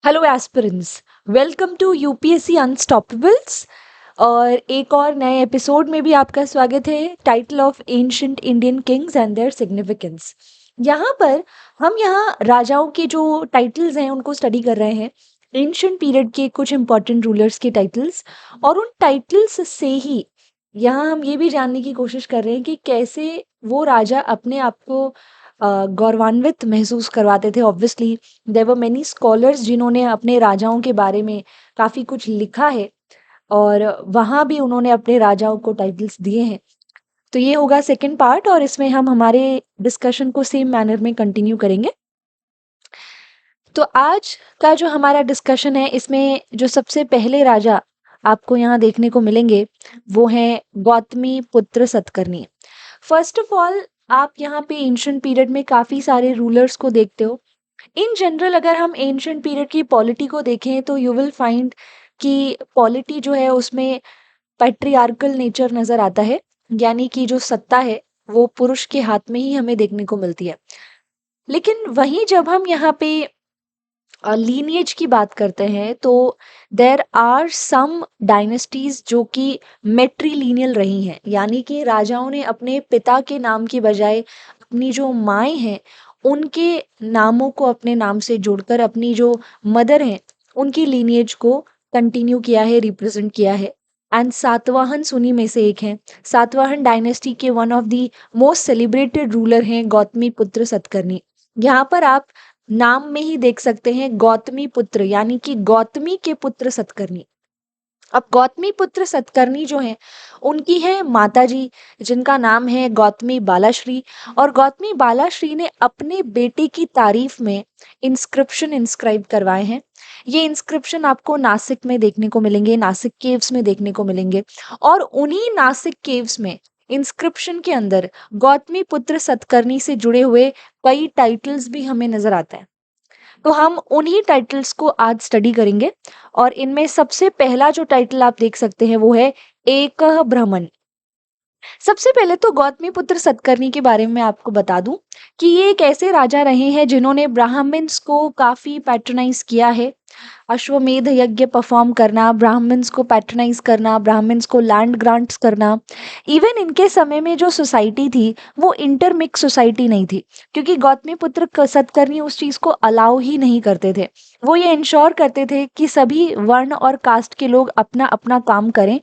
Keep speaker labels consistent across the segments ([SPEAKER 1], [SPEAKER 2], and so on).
[SPEAKER 1] Hello aspirants, welcome to UPSC unstoppables. और एक और नए एपिसोड में भी आपका स्वागत है। Title of ancient Indian kings and their significance. यहाँ पर हम राजाओं के जो टाइटल्स हैं उनको स्टडी कर रहे हैं, एंशिएंट पीरियड के कुछ इंपॉर्टेंट रूलर्स के टाइटल्स। और उन टाइटल्स से ही यहाँ हम ये भी जानने की कोशिश कर रहे हैं कि कैसे वो राजा अपने आप को गौरवान्वित महसूस करवाते थे। Obviously there were many scholars जिन्होंने अपने राजाओं के बारे में काफ़ी कुछ लिखा है और वहाँ भी उन्होंने अपने राजाओं को टाइटल्स दिए हैं। तो ये होगा सेकंड पार्ट और इसमें हम हमारे डिस्कशन को सेम मैनर में कंटिन्यू करेंगे। तो आज का जो हमारा डिस्कशन है इसमें जो सबसे पहले राजा आपको यहाँ देखने को मिलेंगे वो हैं गौतमी पुत्र सतकर्णी। फर्स्ट ऑफ ऑल आप यहाँ पे एंशिएंट पीरियड में काफ़ी सारे रूलर्स को देखते हो। इन जनरल अगर हम एंशिएंट पीरियड की पॉलिटी को देखें तो यू विल फाइंड कि पॉलिटी जो है उसमें पैट्रियार्कल नेचर नज़र आता है, यानी कि जो सत्ता है वो पुरुष के हाथ में ही हमें देखने को मिलती है। लेकिन वहीं जब हम यहाँ पे लीनिएज की बात करते हैं तो देर आर सम डायनेस्टीज जो कि मेट्रीलिनियल रही हैं, यानी कि राजाओं ने अपने पिता के नाम की बजाय अपनी जो माएँ हैं उनके नामों को अपने नाम से जोड़कर अपनी जो मदर हैं उनकी लीनिएज को कंटिन्यू किया है, रिप्रेजेंट किया है। एंड सातवाहन उन्हीं में से एक हैं। सातवाहन डायनेस्टी के one of the most celebrated ruler हैं गौतमी पुत्र सतकर्णी। यहाँ पर आप नाम में ही देख सकते हैं गौतमी पुत्र, यानी कि गौतमी के पुत्र सतकर्णी। अब गौतमी पुत्र सतकर्णी जो हैं उनकी है माताजी जिनका नाम है गौतमी बालाश्री। और गौतमी बालाश्री ने अपने बेटे की तारीफ में इंस्क्रिप्शन इंस्क्राइब करवाए हैं। ये इंस्क्रिप्शन आपको नासिक में देखने को मिलेंगे, नासिक केव्स में देखने को मिलेंगे। और उन्हीं नासिक केव्स में इंस्क्रिप्शन के अंदर गौतमी पुत्र सतकर्णी से जुड़े हुए कई टाइटल्स भी हमें नजर आता है। तो हम उन्हीं टाइटल्स को आज स्टडी करेंगे और इनमें सबसे पहला जो टाइटल आप देख सकते हैं वो है एकः ब्राह्मण। सबसे पहले तो गौतमीपुत्र सतकर्णी के बारे में आपको बता दूं कि ये एक ऐसे राजा रहे हैं जिन्होंने ब्राह्मण्स को काफी पैट्रोनाइज किया है। अश्वमेध यज्ञ परफॉर्म करना, ब्राह्मण्स को पैट्रोनाइज करना, ब्राह्मण्स को लैंड ग्रांट्स करना। इवन इनके समय में जो सोसाइटी थी वो इंटरमिक्स सोसाइटी नहीं थी, क्योंकि गौतमीपुत्र सतकर्णी उस चीज को अलाउ ही नहीं करते थे। वो ये इंश्योर करते थे कि सभी वर्ण और कास्ट के लोग अपना अपना काम करें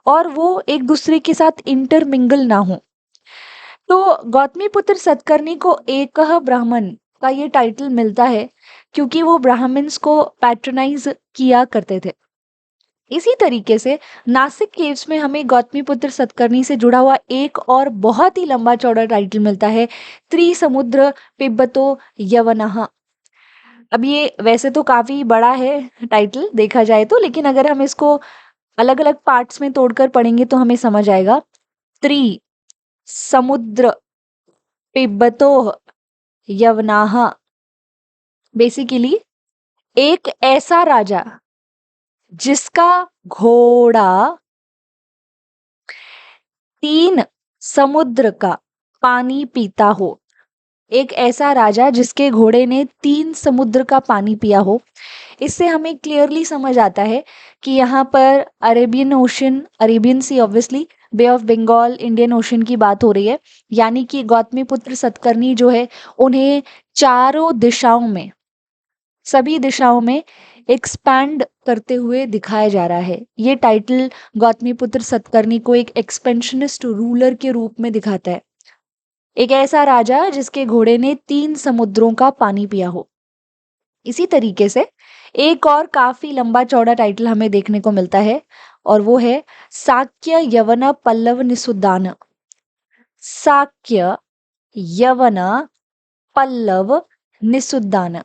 [SPEAKER 1] और वो एक दूसरे के साथ इंटरमिंगल ना हो। तो गौतमीपुत्र सतकर्णी को एकह ब्राह्मण का ये टाइटल मिलता है क्योंकि वो ब्राह्मण्स को पैट्रोनाइज किया करते थे। इसी तरीके से नासिक केव्स में हमें गौतमीपुत्र सतकर्णी से जुड़ा हुआ एक और बहुत ही लंबा चौड़ा टाइटल मिलता है, त्रिसमुद्र पिबतो यवनः। अब ये वैसे तो काफी बड़ा है टाइटल देखा जाए तो, लेकिन अगर हम इसको अलग अलग पार्ट्स में तोड़कर पढ़ेंगे तो हमें समझ आएगा। त्रि समुद्र पिबतोः यवनाः, बेसिकली एक ऐसा राजा जिसका घोड़ा 3 समुद्र का पानी पीता हो। एक ऐसा राजा जिसके घोड़े ने 3 समुद्र का पानी पिया हो। इससे हमें क्लियरली समझ आता है कि यहाँ पर Arabian Ocean, Arabian Sea obviously, Bay of Bengal, Indian Ocean की बात हो रही है। यानी कि गौतमीपुत्र सतकर्णी जो है उन्हें चारों दिशाओं में, सभी दिशाओं में एक्सपैंड करते हुए दिखाया जा रहा है। ये टाइटल गौतमीपुत्र सतकर्णी को एक एक्सपेंशनिस्ट रूलर के रूप में दिखाता है। एक ऐसा राजा जिसके घोड़े ने 3 समुद्रों का पानी पिया हो। इसी तरीके से एक और काफी लंबा चौड़ा टाइटल हमें देखने को मिलता है और वो है साक्य यवन पल्लव निसुदान। साक्य यवन पल्लव निसुदान।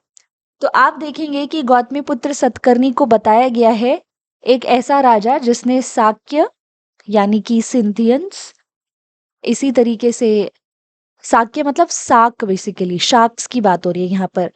[SPEAKER 1] तो आप देखेंगे कि गौतमीपुत्र सतकर्णी को बताया गया है एक ऐसा राजा जिसने साक्य यानी कि सिंथियंस, इसी तरीके से साक्य मतलब साक, बेसिकली शाक्स की बात हो रही है यहाँ पर।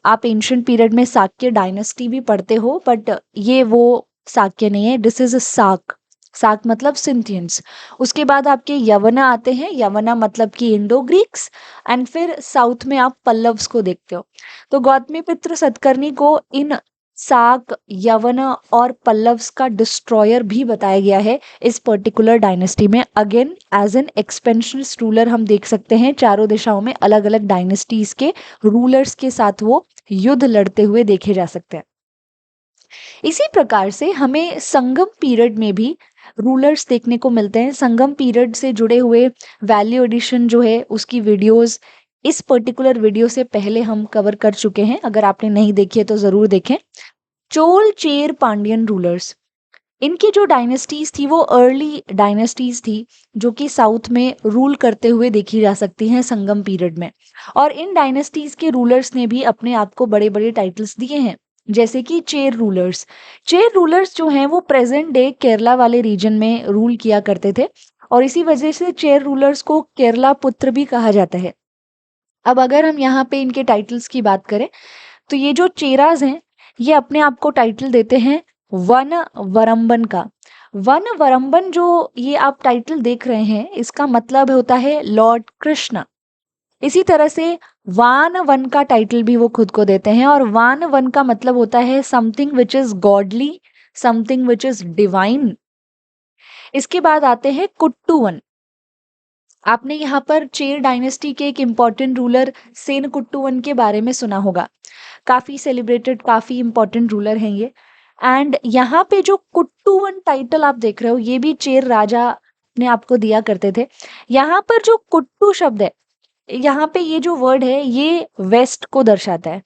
[SPEAKER 1] आप एंशिएंट पीरियड में साक्य डायनेस्टी भी पढ़ते हो, बट ये वो साक्य नहीं है, दिस इज अ साक। साक मतलब सिंथियंस। उसके बाद आपके यवना आते हैं, यवना मतलब कि इंडो ग्रीक्स। एंड फिर साउथ में आप पल्लव्स को देखते हो। तो गौतमीपुत्र सतकर्णी को इन साक, यवन और पल्लव्स का डिस्ट्रॉयर भी बताया गया है इस पर्टिकुलर डायनेस्टी में। Again as an expansionist ruler हम देख सकते हैं चारों दिशाओं में अलग अलग डायनेस्टीज के रूलर्स के साथ वो युद्ध लड़ते हुए देखे जा सकते हैं। इसी प्रकार से हमें संगम पीरियड में भी रूलर्स देखने को मिलते हैं। संगम पीरियड से जुड़े हुए वैल्यू एडिशन जो है उसकी वीडियोस इस पर्टिकुलर वीडियो से पहले हम कवर कर चुके हैं, अगर आपने नहीं देखी है तो जरूर देखें। चोल, चेर, पांड्यन रूलर्स, इनकी जो डायनेस्टीज थी वो अर्ली डायनेस्टीज थी जो कि साउथ में रूल करते हुए देखी जा सकती हैं संगम पीरियड में। और इन डायनेस्टीज के रूलर्स ने भी अपने आप को बड़े बड़े टाइटल्स दिए हैं, जैसे कि चेर रूलर्स। चेर रूलर्स जो हैं वो प्रेजेंट डे केरला वाले रीजन में रूल किया करते थे और इसी वजह से चेर रूलर्स को केरला पुत्र भी कहा जाता है। अब अगर हम यहाँ पे इनके टाइटल्स की बात करें तो ये जो चेराज हैं ये अपने आप को टाइटल देते हैं वन वरम्बन का। वन वरम्बन जो ये आप टाइटल देख रहे हैं इसका मतलब होता है लॉर्ड कृष्ण। इसी तरह से वान वन का टाइटल भी वो खुद को देते हैं और वान वन का मतलब होता है something which is godly, something which is divine. इसके बाद आते हैं कुट्टू वन। आपने यहाँ पर चेर डायनेस्टी के एक इम्पॉर्टेंट रूलर सेन कुट्टू वन के बारे में सुना होगा। काफी सेलिब्रेटेड, काफी इंपॉर्टेंट रूलर हैं ये। एंड यहाँ पे जो कुट्टूवन टाइटल आप देख रहे हो ये भी चेर राजा ने आपको दिया करते थे। यहाँ पर जो कुट्टू शब्द है, यहाँ पे ये जो वर्ड है ये वेस्ट को दर्शाता है।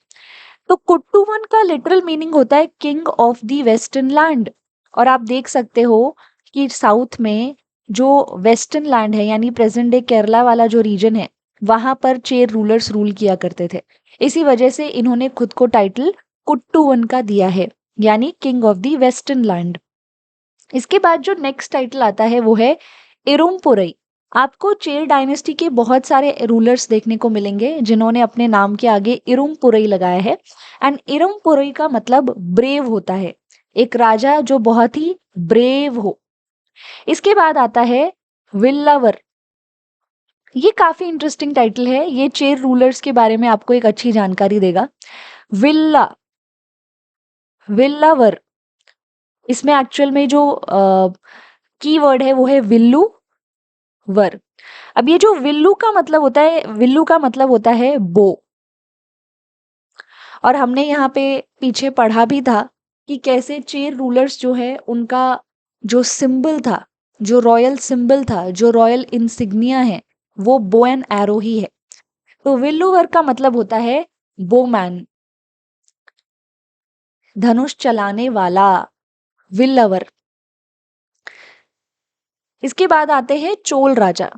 [SPEAKER 1] तो कुट्टूवन का लिटरल मीनिंग होता है king of the western land. और आप देख सकते हो कि साउथ में जो वेस्टर्न लैंड है यानी प्रेजेंट डे केरला वाला जो रीजन है वहां पर चेर रूलर्स रूल किया करते थे। इसी वजह से इन्होंने खुद को टाइटल कुट्टूवन का दिया है, यानी king of the western land. इसके बाद जो नेक्स्ट टाइटल आता है वो है इरुम्पोरई। आपको चेर डायनेस्टी के बहुत सारे रूलर्स देखने को मिलेंगे जिन्होंने अपने नाम के आगे इरुम्पोरई लगाया है। एंड इरुम्पोरई का मतलब ब्रेव होता है, एक राजा जो बहुत ही ब्रेव हो। इसके बाद आता है विल्लावर। ये काफी इंटरेस्टिंग टाइटल है, ये चेर रूलर्स के बारे में आपको एक अच्छी जानकारी देगा। विल्लावर, इसमें एक्चुअल में जो की वर्ड है वो है विल्लू वर। अब ये जो विल्लू का मतलब होता है, विल्लू का मतलब होता है बो। और हमने यहाँ पे पीछे पढ़ा भी था कि कैसे चेर रूलर्स जो है उनका जो सिंबल था, जो रॉयल सिंबल था, जो रॉयल इंसिग्निया है वो बो एंड एरो ही है। तो विल्लूवर का मतलब होता है बोमैन, धनुष चलाने वाला, विल्लवर। इसके बाद आते हैं चोल राजा।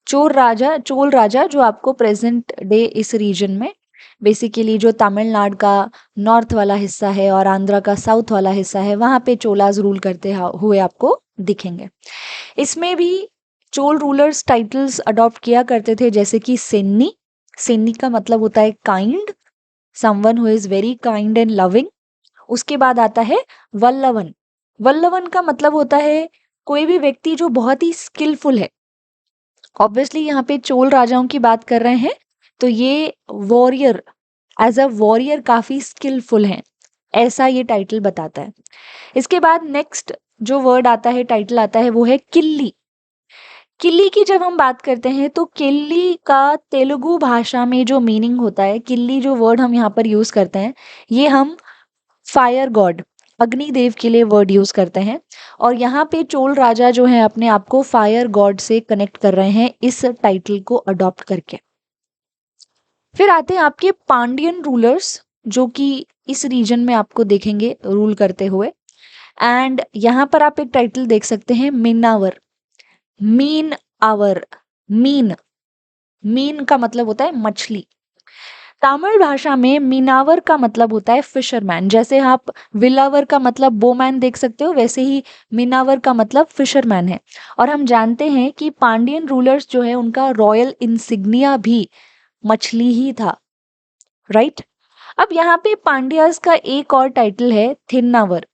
[SPEAKER 1] चोल राजा जो आपको प्रेजेंट डे इस रीजन में बेसिकली जो तमिलनाडु का नॉर्थ वाला हिस्सा है और आंध्रा का साउथ वाला हिस्सा है वहां पे चोलाज रूल करते हुए आपको दिखेंगे। इसमें भी चोल रूलर्स टाइटल्स अडॉप्ट किया करते थे, जैसे कि सेन्नी। सेन्नी का मतलब होता है kind, someone who is very kind and loving. उसके बाद आता है वल्लवन। वल्लवन का मतलब होता है कोई भी व्यक्ति जो बहुत ही स्किलफुल है। ऑब्वियसली यहाँ पे चोल राजाओं की बात कर रहे हैं तो ये वॉरियर, एज अ वॉरियर काफी स्किलफुल हैं, ऐसा ये टाइटल बताता है। इसके बाद नेक्स्ट जो वर्ड आता है, टाइटल आता है वो है किल्ली। किल्ली की जब हम बात करते हैं तो किल्ली का तेलुगु भाषा में जो मीनिंग होता है, किल्ली जो वर्ड हम यहाँ पर यूज करते हैं ये हम फायर गॉड, अग्निदेव के लिए वर्ड यूज करते हैं। और यहाँ पे चोल राजा जो है अपने आप को फायर गॉड से कनेक्ट कर रहे हैं इस टाइटल को अडॉप्ट करके। फिर आते हैं आपके पांड्यन रूलर्स जो कि इस रीजन में आपको देखेंगे रूल करते हुए। एंड यहाँ पर आप एक टाइटल देख सकते हैं मीनावर। मीन आवर, मीन, मीन का मतलब होता है मछली। तमिल भाषा में मीनावर का मतलब होता है फिशरमैन। जैसे आप विलावर का मतलब बोमैन देख सकते हो वैसे ही मीनावर का मतलब फिशरमैन है। और हम जानते हैं कि पांड्यन रूलर्स जो है उनका रॉयल इंसिग्निया भी मछली ही था, राइट। अब यहाँ पे पांड्यास का एक और टाइटल है थिन्नावर।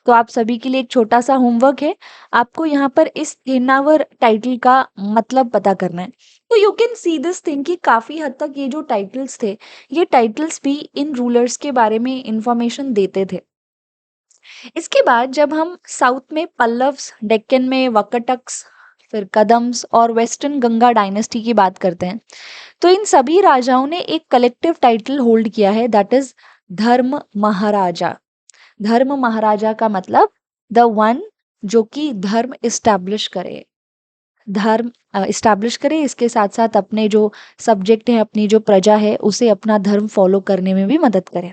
[SPEAKER 1] तो आप सभी के लिए एक छोटा सा होमवर्क है, आपको यहाँ पर इस थिन्नावर टाइटल का मतलब पता करना है। तो you can see this thing कि काफी हद तक ये जो टाइटल्स थे ये टाइटल्स भी इन रूलर्स के बारे में इंफॉर्मेशन देते थे। इसके बाद जब हम साउथ में पल्लव्स, डेक्कन में वकटक्स, फिर कदम्स और वेस्टर्न गंगा डायनेस्टी की बात करते हैं, तो इन सभी राजाओं ने एक कलेक्टिव टाइटल होल्ड किया है, दैट इज धर्म महाराजा। धर्म महाराजा का मतलब द वन जो कि धर्म इस्टेब्लिश करे, धर्म इस्टेब्लिश करे, इसके साथ साथ अपने जो सब्जेक्ट है, अपनी जो प्रजा है, उसे अपना धर्म फॉलो करने में भी मदद करे।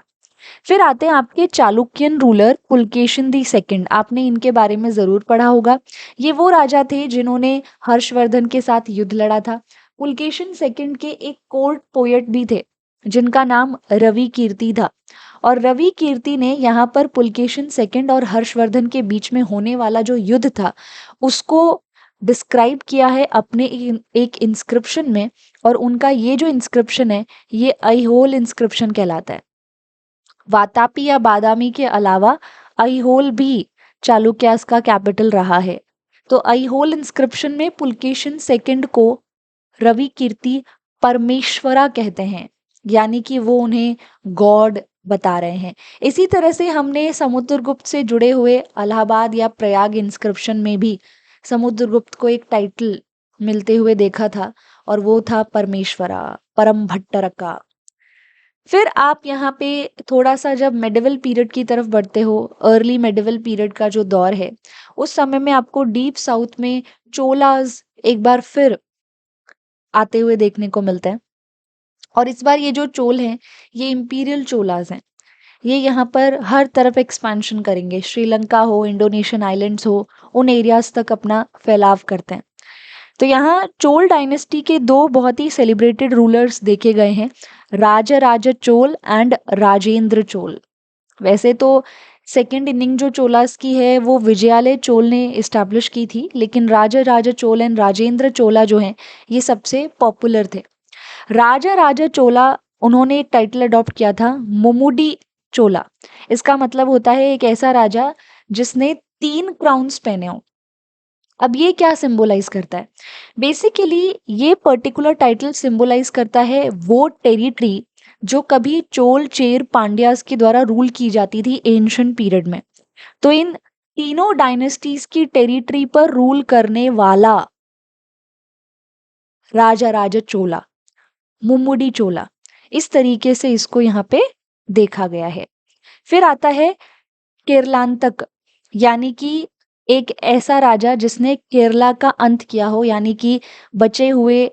[SPEAKER 1] फिर आते हैं आपके Chalukyan ruler Pulakeshin the second. आपने इनके बारे में जरूर पढ़ा होगा। ये वो राजा थे जिन्होंने हर्षवर्धन के साथ युद्ध लड़ा था। पुलकेशिन सेकंड के एक कोर्ट पोएट भी थे जिनका नाम रवि कीर्ति था, और रवि कीर्ति ने यहाँ पर पुलकेशिन सेकंड और हर्षवर्धन के बीच में होने वाला जो युद्ध था उसको डिस्क्राइब किया है अपने एक इंस्क्रिप्शन में, और उनका ये जो इंस्क्रिप्शन है ये ऐहोल इंस्क्रिप्शन कहलाता है। वातापी या बादामी के अलावा ऐहोल भी चालुक्यास का कैपिटल रहा है। तो ऐहोल इंस्क्रिप्शन में पुलकेशिन सेकंड को रवि कीर्ति परमेश्वरा कहते हैं, यानी कि वो उन्हें गॉड बता रहे हैं। इसी तरह से हमने समुद्रगुप्त से जुड़े हुए इलाहाबाद या प्रयाग इंस्क्रिप्शन में भी समुद्रगुप्त को एक टाइटल मिलते हुए देखा था, और वो था परमेश्वरा, परम भट्टरका। फिर आप यहाँ पे थोड़ा सा जब मेडिवल पीरियड की तरफ बढ़ते हो, अर्ली मेडिवल पीरियड का जो दौर है, उस समय में आपको डीप साउथ में चोलाज एक बार फिर आते हुए देखने को मिलते हैं। और इस बार ये जो चोल हैं ये इंपीरियल चोलाज हैं। ये यहाँ पर हर तरफ एक्सपेंशन करेंगे, श्रीलंका हो, इंडोनेशियन आइलैंड्स हो, उन एरियाज तक अपना फैलाव करते हैं। तो यहाँ चोल डायनेस्टी के दो बहुत ही सेलिब्रेटेड रूलर्स देखे गए हैं, राजा चोल एंड राजेंद्र चोल। वैसे तो सेकेंड इनिंग जो चोलास की है वो विजयालय चोल ने इस्टेब्लिश की थी, लेकिन राजा चोल एंड राजेंद्र चोला जो हैं ये सबसे पॉपुलर थे। राजा चोला उन्होंने एक टाइटल अडॉप्ट किया था, मुमुडी चोला। इसका मतलब होता है एक ऐसा राजा जिसने 3 क्राउन्स पहने हो। अब ये क्या सिंबलाइज करता है? बेसिकली ये पर्टिकुलर टाइटल सिंबलाइज करता है वो टेरिटरी जो कभी चोल, चेर, पांड्यास के द्वारा रूल की जाती थी एंशिएंट पीरियड में। तो इन तीनों डायनेस्टीज की टेरिटरी पर रूल करने वाला राजा चोला, मुम्मुडी चोला, इस तरीके से इसको यहाँ पे देखा गया है। फिर आता है केरलांतक, यानी कि एक ऐसा राजा जिसने केरला का अंत किया हो, यानी कि बचे हुए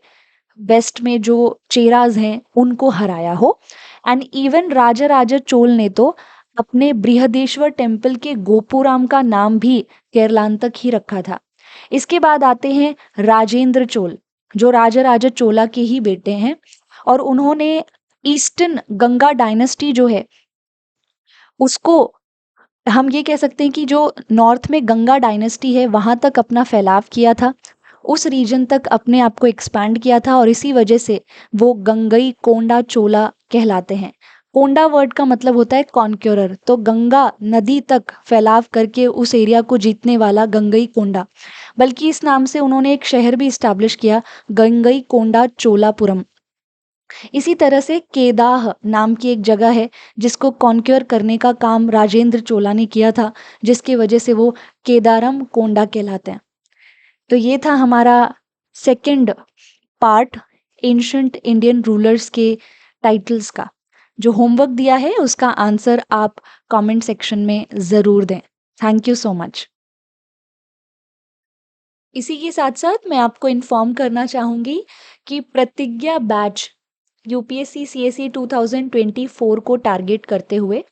[SPEAKER 1] वेस्ट में जो चेराज हैं उनको हराया हो। एंड इवन राजा चोल ने तो अपने बृहदेश्वर टेम्पल के गोपुराम का नाम भी केरलांतक ही रखा था। इसके बाद आते हैं राजेंद्र चोल, जो राजा चोला के ही बेटे हैं, और उन्होंने ईस्टर्न गंगा डायनेस्टी जो है उसको, हम ये कह सकते हैं कि जो नॉर्थ में गंगा डायनेस्टी है वहाँ तक अपना फैलाव किया था, उस रीजन तक अपने आप को एक्सपैंड किया था, और इसी वजह से वो गंगई कोंडा चोला कहलाते हैं। कोंडा वर्ड का मतलब होता है कॉन्क्योरर, तो गंगा नदी तक फैलाव करके उस एरिया को जीतने वाला गंगई कोंडा। बल्कि इस नाम से उन्होंने एक शहर भी इस्टेब्लिश किया, गंगई कोंडा चोलापुरम। इसी तरह से केदाह नाम की एक जगह है जिसको कॉन्क्योर करने का काम राजेंद्र चोला ने किया था, जिसकी वजह से वो केदारम कोंडा कहलाते हैं। तो ये था हमारा second part ancient Indian rulers के टाइटल्स का। जो होमवर्क दिया है उसका आंसर आप कमेंट सेक्शन में ज़रूर दें। Thank you so much. इसी के साथ साथ मैं आपको इन्फॉर्म करना चाहूँगी कि प्रतिज्ञा बैच यूपीएससी सीएसई 2024 को टारगेट करते हुए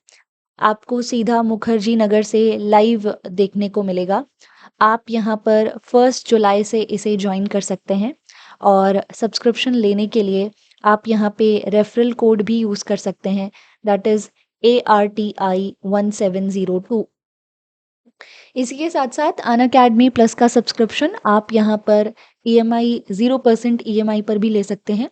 [SPEAKER 1] आपको सीधा मुखर्जी नगर से लाइव देखने को मिलेगा। आप यहाँ पर 1 जुलाई से इसे ज्वाइन कर सकते हैं, और सब्सक्रिप्शन लेने के लिए आप यहाँ पे रेफरल कोड भी यूज़ कर सकते हैं, दैट इज़ ARTI1702। इसी के साथ साथ अनअकैडमी प्लस का सब्सक्रिप्शन आप यहाँ पर EMI 0% EMI पर भी ले सकते हैं।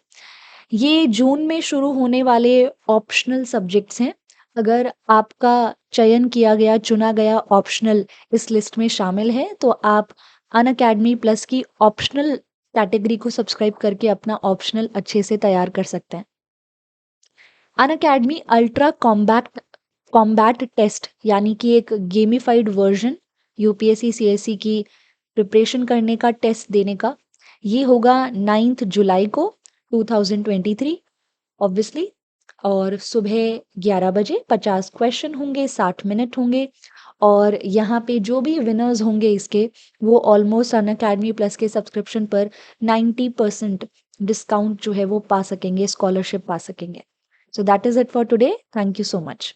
[SPEAKER 1] ये जून में शुरू होने वाले ऑप्शनल सब्जेक्ट्स हैं। अगर आपका चयन किया गया, चुना गया ऑप्शनल इस लिस्ट में शामिल है, तो आप अनअकैडमी प्लस की ऑप्शनल कैटेगरी को सब्सक्राइब करके अपना ऑप्शनल अच्छे से तैयार कर सकते हैं। Unacademy ultra compact combat test यानी कि एक गेमिफाइड वर्जन यूपीएससी सीएससी की प्रिपरेशन करने का, टेस्ट देने का। ये होगा 9 जुलाई को 2023 ऑब्वियसली, और सुबह 11 बजे 50 क्वेश्चन होंगे, 60 मिनट होंगे। और यहाँ पे जो भी विनर्स होंगे इसके, वो ऑलमोस्ट अनअकैडमी प्लस के सब्सक्रिप्शन पर 90% डिस्काउंट जो है वो पा सकेंगे, स्कॉलरशिप पा सकेंगे। So that is it for today. Thank you so much.